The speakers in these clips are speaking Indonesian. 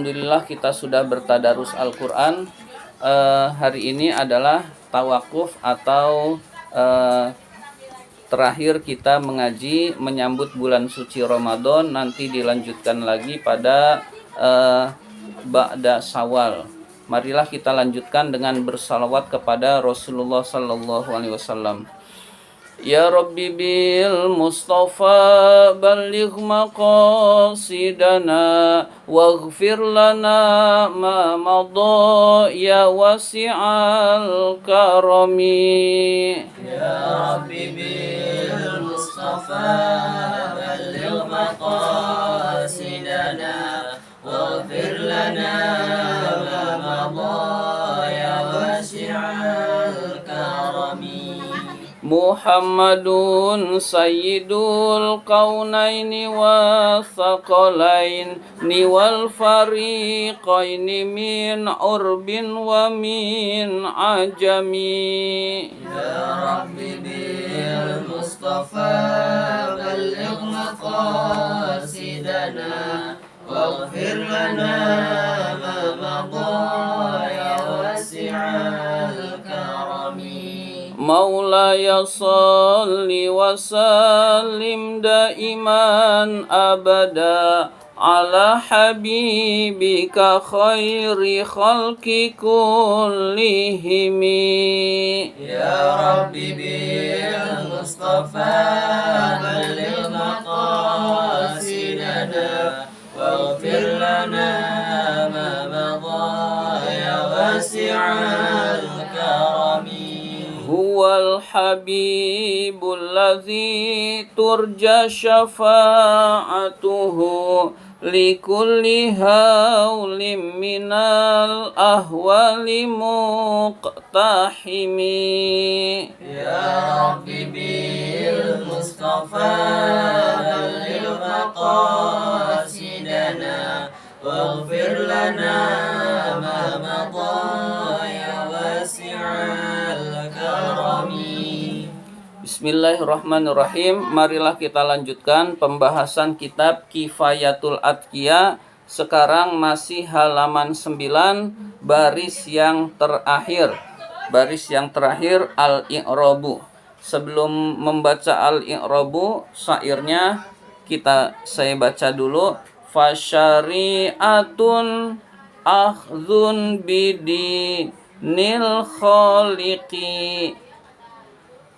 Alhamdulillah kita sudah bertadarus Al-Quran. Hari ini adalah tawakuf atau terakhir kita mengaji menyambut bulan suci Ramadan. Nanti dilanjutkan lagi pada Ba'da Syawal. Marilah kita lanjutkan dengan bersalawat kepada Rasulullah sallallahu alaihi wasallam. Ya Rabbi bil Mustafa balligh maqasidana waghfir lana ma madha ya wasi'al karami. Ya Rabbi bil Mustafa balligh maqasidana waghfir lana ma madha ya wasi'al karami. Muhammadun sayyidul kaunaini wa thaqalaini wal fariqaini min urbin wa min ajami. Ya Rabbi bil Mustafa balligh maqasidana waghfir lana ma madha ya wasi'al karami. Maulaya salli wa sallim daiman abada ala habibika khairi khalqi kullihimi. Ya Rabbi bil Mustafa balligh maqasidana waghfir lana ma madha ya wasi'al karami. Huwal habibul ladzi turja syafa'atuhu likulli haulim minal ahwali muqtahimi. Ya Rabbi bil Mustafa balligh maqasidana waghfir lana ma madha ya wasi'al karami. Bismillahirrahmanirrahim. Marilah kita lanjutkan pembahasan kitab Kifayatul Atqiya. Sekarang masih halaman 9, baris yang terakhir. Baris yang terakhir al-i'rabu. Sebelum membaca al-i'rabu, syairnya saya baca dulu. Fasyari'atun akhdhun bidinil khaliqi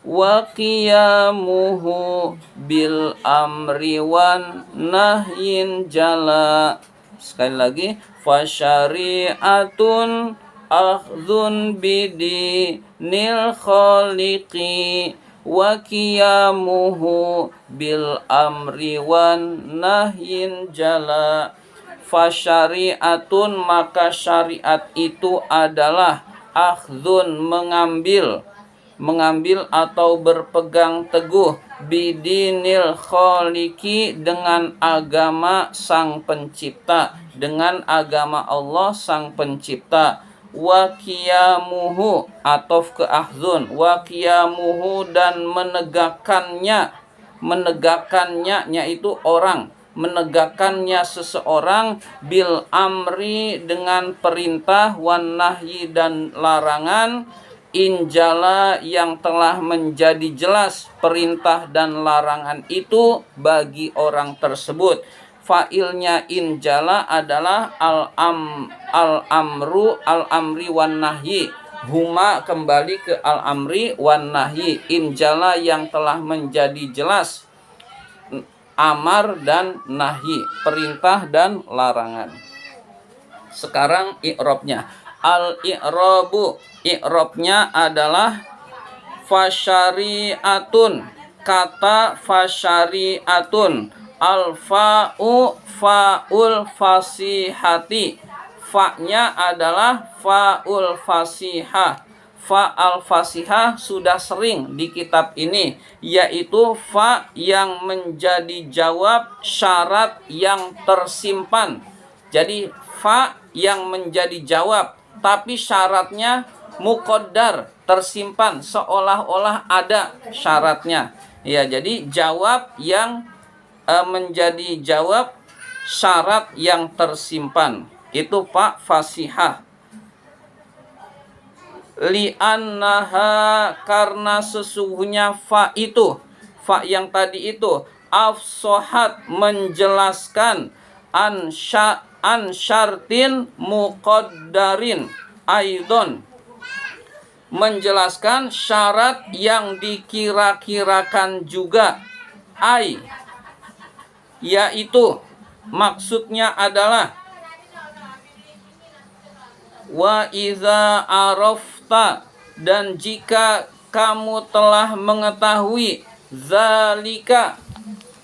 wa qiyamuhu bil amri wan nahyin jala. Sekali lagi, fasyari'atun akhdhun bidinil khaliqi wa qiyamuhu bil amri wan nahyin jala. Fasyari'atun, maka syariat itu adalah akhdhun, mengambil atau berpegang teguh bidinil khaliqi, dengan agama sang pencipta, dengan agama Allah sang pencipta. Wa qiyamuhu, atof ke akhdhun, wa qiyamuhu, dan menegakkannya yaitu orang, menegakkannya seseorang, bil amri, dengan perintah, wan nahyi, dan larangan, injala, yang telah menjadi jelas perintah dan larangan itu bagi orang tersebut. Fa'ilnya injala adalah al-amri wan nahyi. Huma kembali ke al-amri wan nahyi. Injala, yang telah menjadi jelas amar dan nahyi, perintah dan larangan. Sekarang i'rabnya. Al-i'rabu, i'rabnya adalah fasyari'atun. Kata fasyari'atun, al-fa'u fa'ul fasihati. Fa'nya adalah fa'ul fasihah. Fa al-fasihah sudah sering di kitab ini, yaitu fa yang menjadi jawab syarat yang tersimpan. Jadi fa yang menjadi jawab, tapi syaratnya muqaddar, tersimpan, seolah-olah ada syaratnya. Ya, jadi jawab yang menjadi jawab syarat yang tersimpan. Itu fa fasihah. Li'annaha, karena sesungguhnya fa yang tadi itu afsohat, menjelaskan an syartin muqaddarin aidon, menjelaskan syarat yang dikira-kirakan juga, yaitu maksudnya adalah wa iza arafta, dan jika kamu telah mengetahui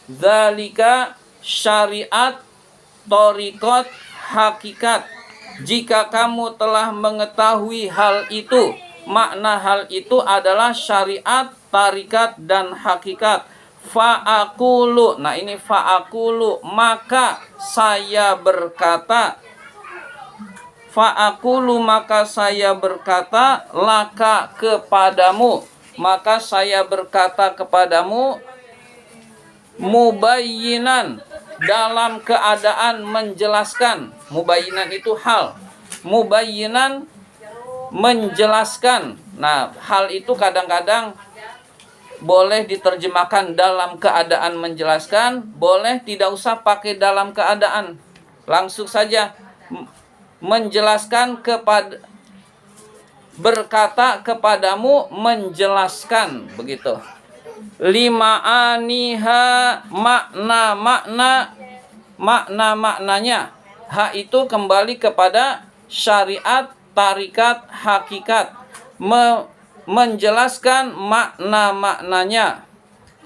zalika syariat, thariqat, hakikat, jika kamu telah mengetahui hal itu, makna hal itu adalah syariat, tarikat, dan hakikat. Fa'akulu, nah ini fa'akulu, maka saya berkata, fa'akulu, maka saya berkata, laka, kepadamu, maka saya berkata kepadamu, mubayyinan, dalam keadaan menjelaskan. Mubayyinan itu hal, mubayyinan menjelaskan. Nah, hal itu kadang-kadang boleh diterjemahkan dalam keadaan menjelaskan, boleh tidak usah pakai dalam keadaan, langsung saja menjelaskan kepada, berkata kepadamu, menjelaskan, begitu. Lima aniha, maknanya. Ha itu kembali kepada syariat, tarikat, hakikat, menjelaskan maknanya.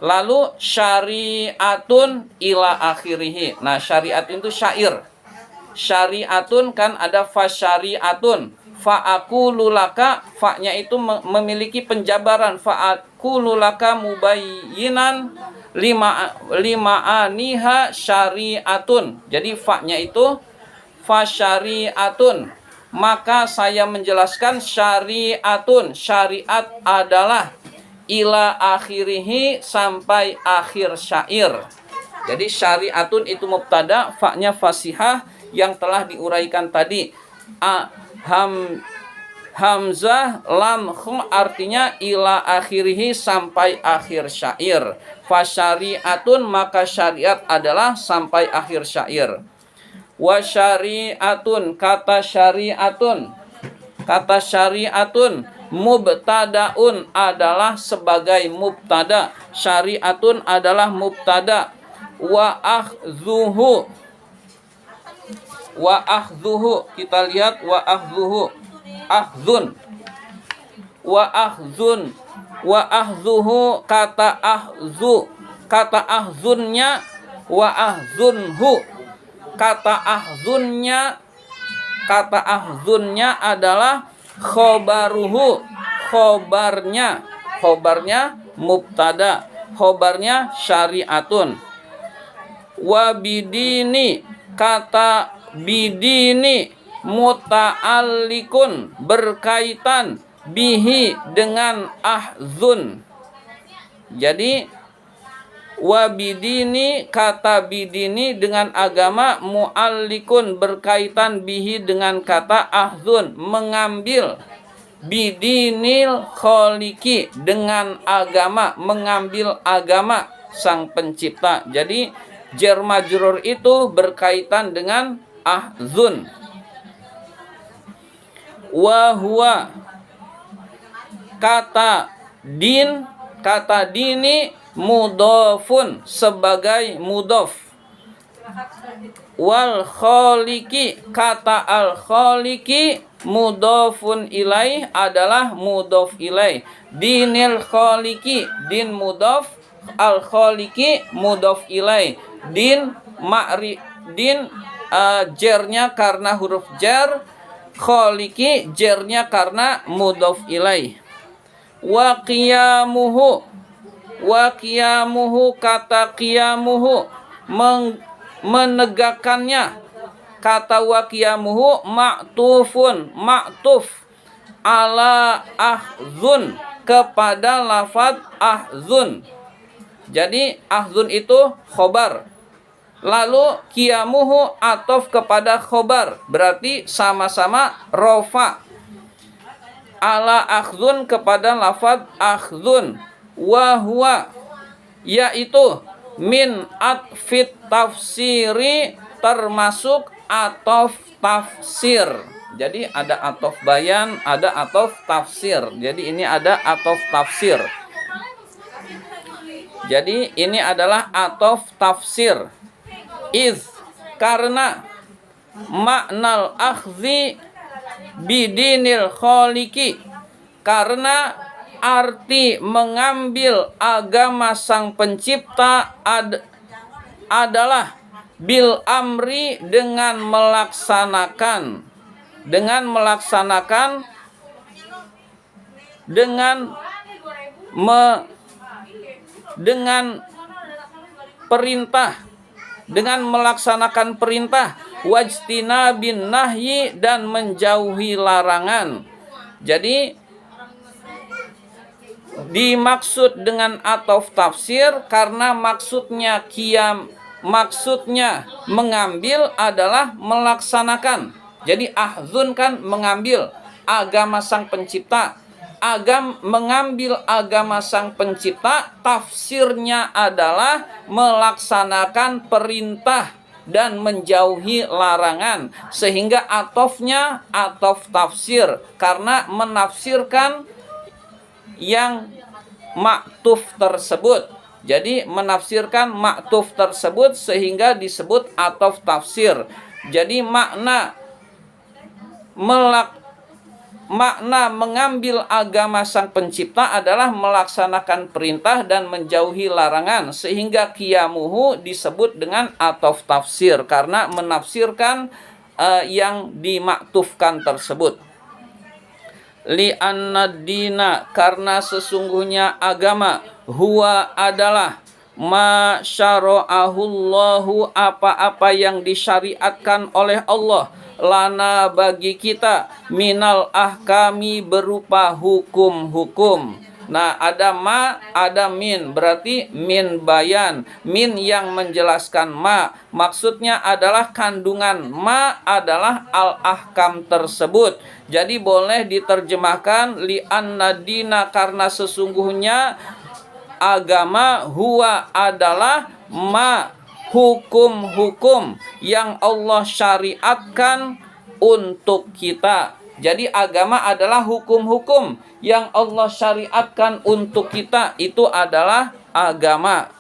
Lalu syariatun ila akhirih. Nah, syariat itu syair. Syariatun kan ada fasyariatun. Fa'akulu laka, fa-nya itu memiliki penjabaran. Fa'akulu laka mubayyinan lima aniha syariatun. Jadi fa-nya itu fasyariatun. Maka saya menjelaskan syariatun. Syariat adalah ila akhirihi, sampai akhir syair. Jadi syariatun itu mubtada, fa-nya fasihah yang telah diuraikan tadi. Hamzah lam kha artinya ila akhirihi, sampai akhir syair. Fasyariatun, maka syariat adalah sampai akhir syair. Wa syariatun, kata syariatun mubtadaun adalah sebagai mubtada. Syariatun adalah mubtada. Wa akhzuhu, kita lihat wa akhzuhu, akhzun, wa akhzuhu, kata ahzunnya, wa ahzunhu, kata ahzunnya adalah khobaruhu, khobarnya mubtada, khobarnya syariatun. Wa bidini, kata bidini muta'allikun, berkaitan, bihi, dengan ahzun. Jadi wabidini, kata bidini dengan agama, mu'allikun, berkaitan, bihi, dengan kata ahzun, mengambil, bidinil kholiki, dengan agama, mengambil agama sang pencipta. Jadi jar majrur itu berkaitan dengan ahzun. Wa huwa, kata dini mudhafun, sebagai mudhaf. Wal khaliqi, kata al khaliqi mudhafun ilaih, adalah mudhaf ilaih. Dinil khaliqi, din mudhaf, al khaliqi mudhaf ilaih. Din jernya karena huruf jar, khaliqi jernya karena mudhaf ilaih. Wa qiyamuhu, kata qiyamuhu menegakkannya. Kata wa qiyamuhu ma'tuf ala ahzun, kepada lafaz ahzun. Jadi ahzun itu khobar, Lalu qiyamuhu atof kepada khobar, berarti sama-sama rofa. Ala akhdun kepada lafad akhdun. Wa huwa yaitu min atfit tafsiri termasuk atof tafsir. Jadi ada atof bayan, ada atof tafsir. Jadi ini ada atof tafsir. Jadi ini adalah atof tafsir. Iz karena maknal akhzi bidinil kholiki, karena arti mengambil agama sang pencipta adalah bil amri dengan melaksanakan perintah, dengan melaksanakan perintah, wajtina bin nahyi dan menjauhi larangan. Jadi dimaksud dengan atof tafsir karena maksudnya mengambil adalah melaksanakan. Jadi ahzun kan mengambil agama sang pencipta. Mengambil agama sang pencipta, tafsirnya adalah melaksanakan perintah dan menjauhi larangan. Sehingga atofnya atof tafsir karena menafsirkan yang maktuf tersebut. Jadi menafsirkan maktuf tersebut sehingga disebut atof tafsir. Jadi makna mengambil agama sang pencipta adalah melaksanakan perintah dan menjauhi larangan, sehingga qiyamuhu disebut dengan atof tafsir karena menafsirkan yang dimaktufkan tersebut. Li'anna dina karena sesungguhnya agama huwa adalah ma syara'ahullahu apa-apa yang disyariatkan oleh Allah lana bagi kita minal ahkami berupa hukum-hukum. Nah, ada ma, ada min, berarti min bayan, min yang menjelaskan ma. Maksudnya adalah kandungan ma adalah al-ahkam tersebut. Jadi boleh diterjemahkan li'anna dina karena sesungguhnya agama huwa adalah ma hukum-hukum yang Allah syariatkan untuk kita. Jadi agama adalah hukum-hukum yang Allah syariatkan untuk kita, itu adalah agama.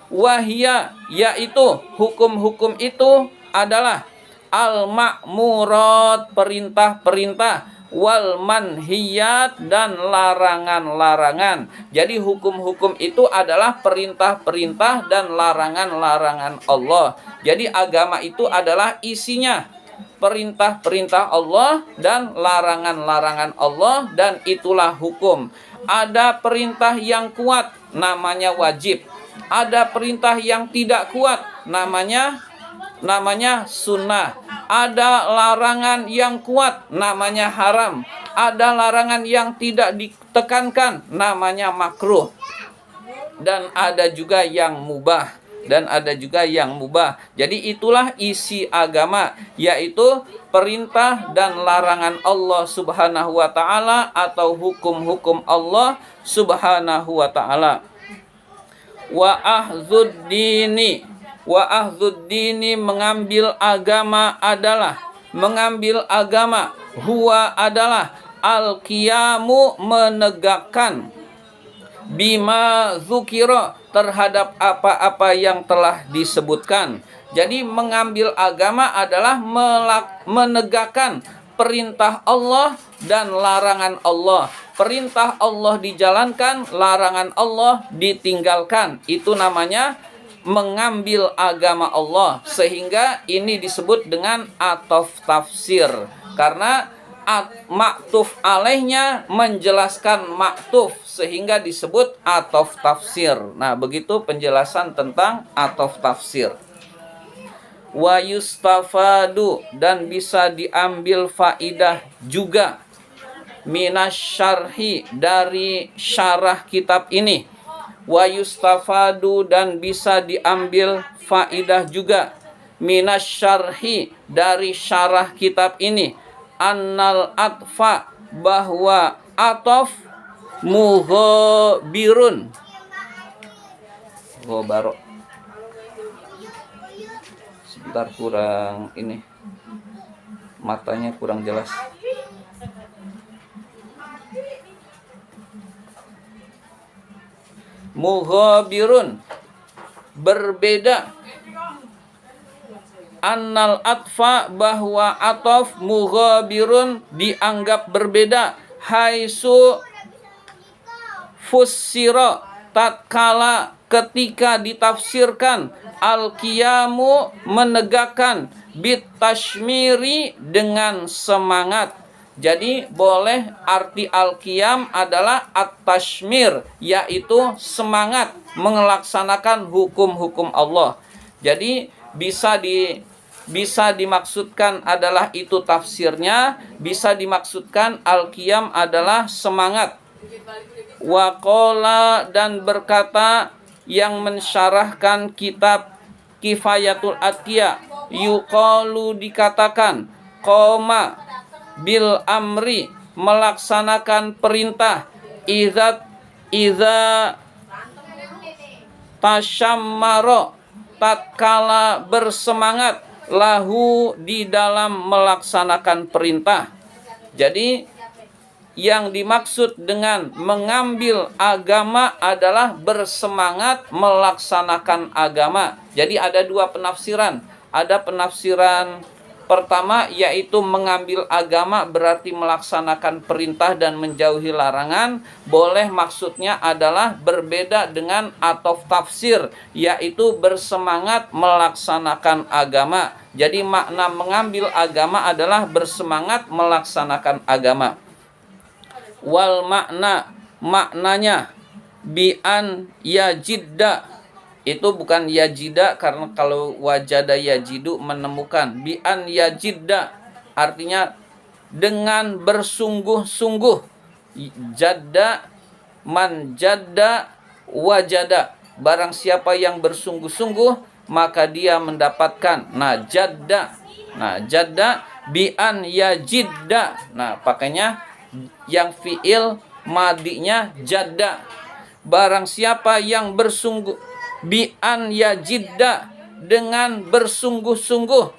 Wahia yaitu hukum-hukum itu adalah al-ma'murat perintah-perintah, wal manhiyat dan larangan-larangan. Jadi hukum-hukum itu adalah perintah-perintah dan larangan-larangan Allah. Jadi agama itu adalah isinya perintah-perintah Allah dan larangan-larangan Allah, dan itulah hukum. Ada perintah yang kuat namanya wajib. Ada perintah yang tidak kuat namanya sunnah. Ada larangan yang kuat namanya haram. Ada larangan yang tidak ditekankan namanya makruh. Dan ada juga yang mubah. Jadi itulah isi agama, yaitu perintah dan larangan Allah Subhanahu wa taala atau hukum-hukum Allah Subhanahu wa taala. Wa ahzuddini mengambil agama huwa adalah al-qiyamu menegakkan bima dzukira terhadap apa-apa yang telah disebutkan. Jadi mengambil agama adalah menegakkan perintah Allah dan larangan Allah. Perintah Allah dijalankan, larangan Allah ditinggalkan. Itu namanya mengambil agama Allah. Sehingga ini disebut dengan atof tafsir. Karena maktuf alaihnya menjelaskan maktuf, sehingga disebut atof tafsir. Nah, begitu penjelasan tentang atof tafsir. Wa yustafadu dan bisa diambil faidah juga minasyarhi dari syarah kitab ini. Wa yustafadu dan bisa diambil faidah juga minasyarhi dari syarah kitab ini, annal atfa bahwa atof mughobirun. Gobaro. Sebentar, kurang ini. Matanya kurang jelas. Mughobirun, berbeda. Annal atfa bahwa atof mughobirun dianggap berbeda. Haitsu fussira tatkala ketika ditafsirkan al-qiyamu menegakkan bitashmiri dengan semangat. Jadi boleh arti al-qiyam adalah at-tashmir, yaitu semangat melaksanakan hukum-hukum Allah. Jadi bisa dimaksudkan adalah itu tafsirnya, bisa dimaksudkan al-qiyam adalah semangat. Waqala, dan berkata yang mensyarahkan kitab Kifayatul Atqiya, yuqalu dikatakan, qoma bil amri melaksanakan perintah, idza tasyammaro tatkala bersemangat, lahu di dalam melaksanakan perintah. Jadi yang dimaksud dengan mengambil agama adalah bersemangat melaksanakan agama. Jadi ada dua penafsiran. Ada penafsiran pertama, yaitu mengambil agama berarti melaksanakan perintah dan menjauhi larangan. Boleh maksudnya adalah berbeda dengan atof tafsir, yaitu bersemangat melaksanakan agama. Jadi makna mengambil agama adalah bersemangat melaksanakan agama. Wal maknanya bi'an yajidda, itu bukan yajida, karena kalau wajada yajidu menemukan. Bi'an yajidda artinya dengan bersungguh-sungguh. Jadda, man jadda wajada, barang siapa yang bersungguh-sungguh maka dia mendapatkan. Nah jadda bi'an yajidda. Nah pakainya yang fiil madinya jadda. Barang siapa yang bersungguh, bi'an yajidda dengan bersungguh-sungguh,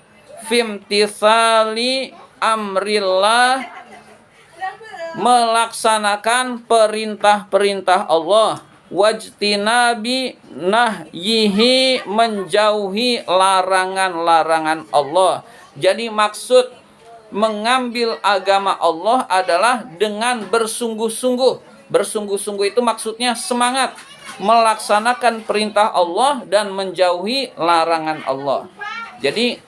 fimtithali amrillah melaksanakan perintah-perintah Allah, wajtinabi nahyihi menjauhi larangan-larangan Allah. Jadi maksud mengambil agama Allah adalah dengan bersungguh-sungguh. Bersungguh-sungguh itu maksudnya semangat melaksanakan perintah Allah dan menjauhi larangan Allah. Jadi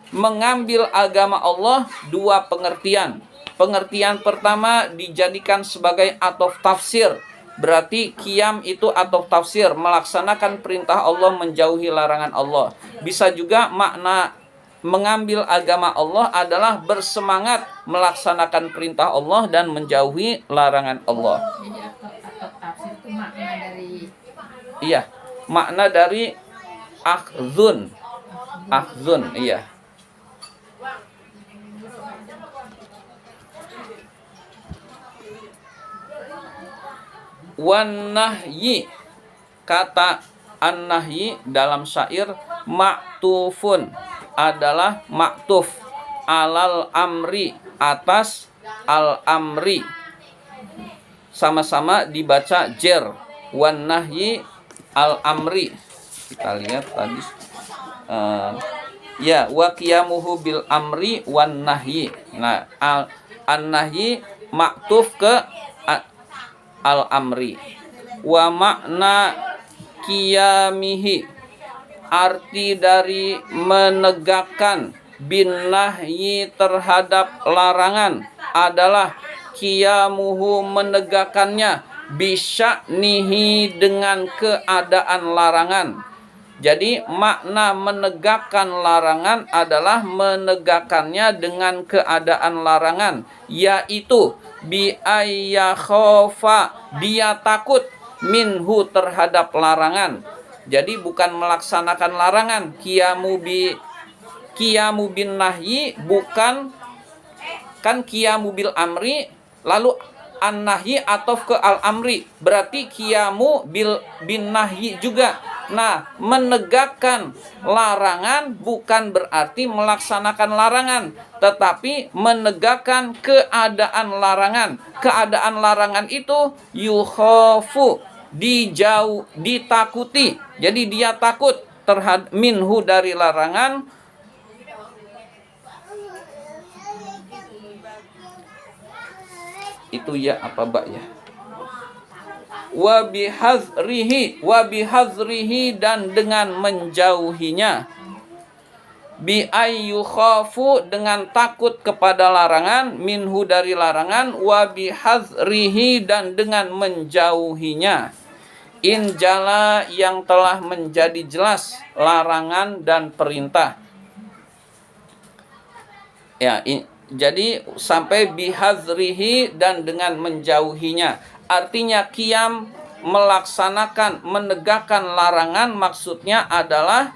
mengambil agama Allah dua pengertian. Pengertian pertama dijadikan sebagai atof tafsir. Berarti qiyam itu atof tafsir, melaksanakan perintah Allah, menjauhi larangan Allah. Bisa juga makna mengambil agama Allah adalah bersemangat melaksanakan perintah Allah dan menjauhi larangan Allah. Jadi atau tafsir itu makna dari, Iya, makna dari akhzun. Akhzun, iya. Wan nahyi, kata an-nahyi dalam syair maktufun adalah maktuf alal amri, atas al amri, sama-sama dibaca jer. Wan nahyi al amri, kita lihat tadi ya, wa qiyamuhu bil amri wan nahyi. Nah an nahyi maktuf ke al amri. Wa makna qiyamihi, arti dari menegakkan bin nahyi terhadap larangan adalah qiyamuhu menegakkannya, bisya'nihi dengan keadaan larangan. Jadi makna menegakkan larangan adalah menegakkannya dengan keadaan larangan, yaitu bi ayyakhofa, dia takut, minhu terhadap larangan. Jadi bukan melaksanakan larangan, qiyamu bi qiyamu bin nahyi bukan, kan qiyamu bil amri, lalu an-nahyi atof ke al-amri, berarti qiyamu bin nahyi juga. Nah, menegakkan larangan bukan berarti melaksanakan larangan, tetapi menegakkan keadaan larangan. Keadaan larangan itu yukhafu, ditakuti. Jadi dia takut terhadap minhu dari larangan, itu ya apa bak ya, wa bihazrihi dan dengan menjauhinya, bi ayyukhafu dengan takut kepada larangan, minhu dari larangan, wa bihazrihi dan dengan menjauhinya, injala yang telah menjadi jelas larangan dan perintah. Ya, jadi sampai bihazrihi dan dengan menjauhinya. Artinya qiyam melaksanakan, menegakkan larangan, maksudnya adalah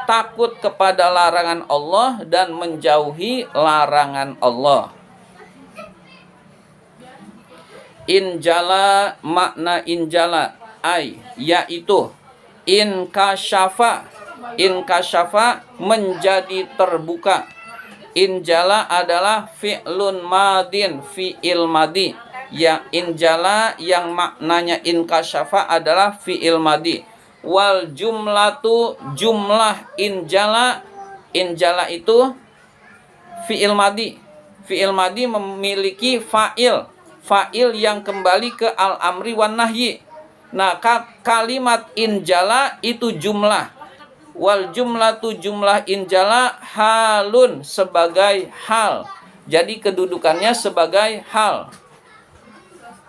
takut kepada larangan Allah dan menjauhi larangan Allah. Injala, makna injala yaitu inkasyafa menjadi terbuka. Injala adalah fi'lun madin, fi'il madi. Ya, injala yang maknanya inkasyafa adalah fi'il madi. Wal jumlatu, jumlah injala itu fi'il madi. Fi'il madi memiliki fa'il yang kembali ke al-amri wan nahyi. Nah, kalimat injala itu jumlah. Wal jumlatu, jumlah injala halun, sebagai hal. Jadi kedudukannya sebagai hal.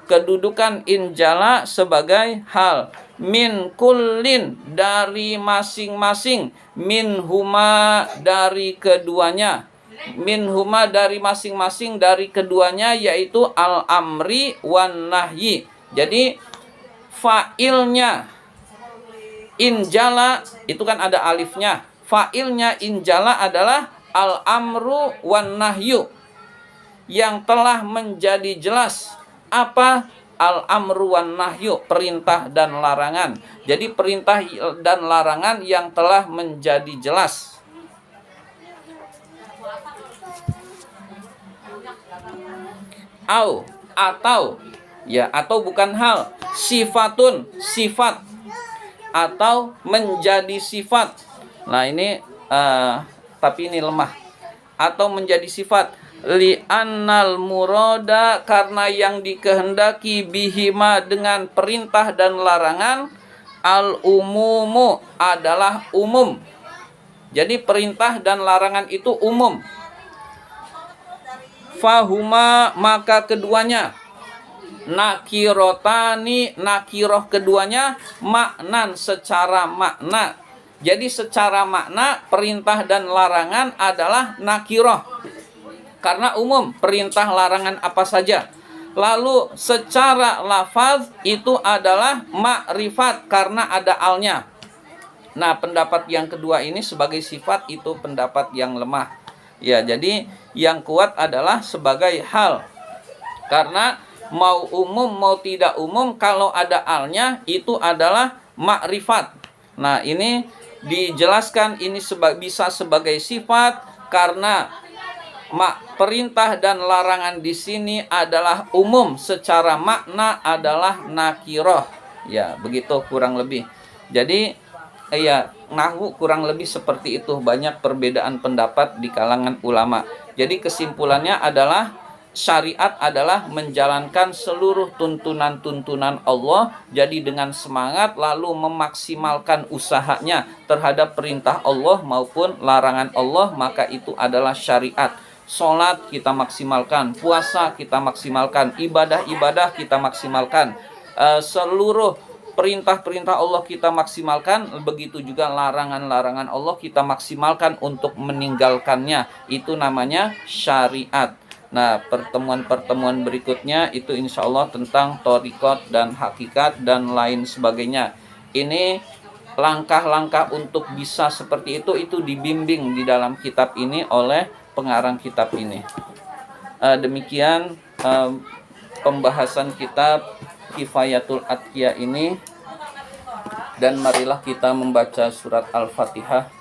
Kedudukan injala sebagai hal. Min kullin, dari masing-masing. Min huma, dari keduanya. Min huma, dari masing-masing dari keduanya, yaitu al-amri wan nahyi. Jadi fa'ilnya injala itu kan ada alifnya. Fa'ilnya injala adalah al-amru wan nahyu, yang telah menjadi jelas. Apa? Al-amru wan nahyu, perintah dan larangan. Jadi perintah dan larangan yang telah menjadi jelas. Atau ya, atau bukan hal, sifatun, sifat, atau menjadi sifat. Nah ini tapi ini lemah. Atau menjadi sifat. Li'annal murada, karena yang dikehendaki, bihima dengan perintah dan larangan, al-umumu adalah umum. Jadi perintah dan larangan itu umum. Fahuma, maka keduanya, nakirotani, nakiroh keduanya, maknan, secara makna. Jadi secara makna perintah dan larangan adalah nakiroh, karena umum, perintah larangan apa saja. Lalu secara lafaz itu adalah makrifat, karena ada alnya. Nah, pendapat yang kedua ini sebagai sifat itu pendapat yang lemah. Ya, jadi yang kuat adalah sebagai hal. Karena mau umum mau tidak umum, kalau ada alnya itu adalah makrifat. Nah, ini dijelaskan ini bisa sebagai sifat karena perintah dan larangan di sini adalah umum, secara makna adalah nakiroh. Ya, begitu kurang lebih. Jadi ya, nahwu kurang lebih seperti itu. Banyak perbedaan pendapat di kalangan ulama. Jadi kesimpulannya adalah syariat adalah menjalankan seluruh tuntunan-tuntunan Allah. Jadi dengan semangat lalu memaksimalkan usahanya terhadap perintah Allah maupun larangan Allah, maka itu adalah syariat. Sholat kita maksimalkan, puasa kita maksimalkan, ibadah-ibadah kita maksimalkan, seluruh perintah-perintah Allah kita maksimalkan, begitu juga larangan-larangan Allah kita maksimalkan untuk meninggalkannya. Itu namanya syariat. Nah, pertemuan-pertemuan berikutnya itu insya Allah tentang thariqat dan hakikat dan lain sebagainya. Ini langkah-langkah untuk bisa seperti itu dibimbing di dalam kitab ini oleh pengarang kitab ini. Demikian pembahasan kitab Kifayatul Atqiya ini, dan marilah kita membaca surat Al-Fatihah